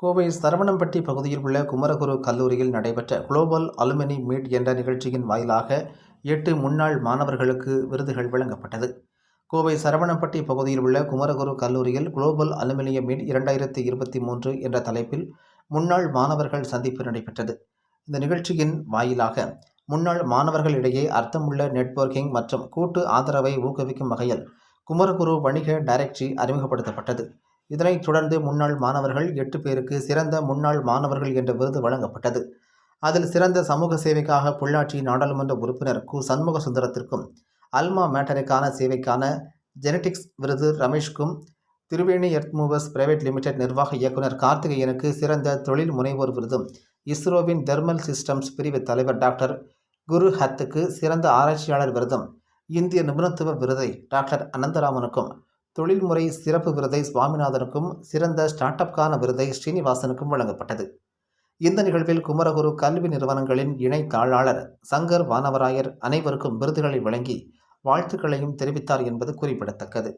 கோவை சரவணம்பட்டி பகுதியில் உள்ள குமரகுரு கல்லூரியில் நடைபெற்ற குளோபல் அலுமினி மீட் என்ற நிகழ்ச்சியின் வாயிலாக 8 முன்னாள் மாணவர்களுக்கு விருதுகள் வழங்கப்பட்டது. கோவை சரவணம்பட்டி பகுதியில் உள்ள குமரகுரு கல்லூரியில் குளோபல் அலுமினிய மீட் 2023 என்ற தலைப்பில் முன்னாள் மாணவர்கள் சந்திப்பு நடைபெற்றது. இந்த நிகழ்ச்சியின் வாயிலாக முன்னாள் மாணவர்களிடையே அர்த்தமுள்ள நெட்வொர்க்கிங் மற்றும் கூட்டு ஆதரவை ஊக்குவிக்கும் வகையில் குமரகுரு வணிக டைரக்டரி அறிமுகப்படுத்தப்பட்டது. இதனைத் தொடர்ந்து முன்னாள் மாணவர்கள் 8 பேருக்கு சிறந்த முன்னாள் மாணவர்கள் என்ற விருது வழங்கப்பட்டது. அதில் சிறந்த சமூக சேவைக்காக பொள்ளாச்சி நாடாளுமன்ற உறுப்பினர் கு. சண்முக சுந்தரத்திற்கும், அல்மா மேட்டருக்கான சேவைக்கான ஜெனடிக்ஸ் விருது ரமேஷ்கும், Thiruveni earth movers private limited நிர்வாக இயக்குனர் கார்த்திகேயனுக்கு சிறந்த தொழில் முனைவோர் விருதும், இஸ்ரோவின் தெர்மல் சிஸ்டம்ஸ் பிரிவு தலைவர் டாக்டர் குரு ஹத்துக்கு சிறந்த ஆராய்ச்சியாளர் விருதும், இந்திய நிபுணத்துவ விருதை டாக்டர் அனந்தராமனுக்கும், தொழில்முறை சிறப்பு விருதை சுவாமிநாதனுக்கும், சிறந்த ஸ்டார்ட் அப்கான விருதை ஸ்ரீனிவாசனுக்கும் வழங்கப்பட்டது. இந்த நிகழ்வில் குமரகுரு கல்வி நிறுவனங்களின் இணை தாளாளர் சங்கர் வானவராயர் அனைவருக்கும் விருதுகளை வழங்கி வாழ்த்துக்களையும் தெரிவித்தார் என்பது குறிப்பிடத்தக்கது.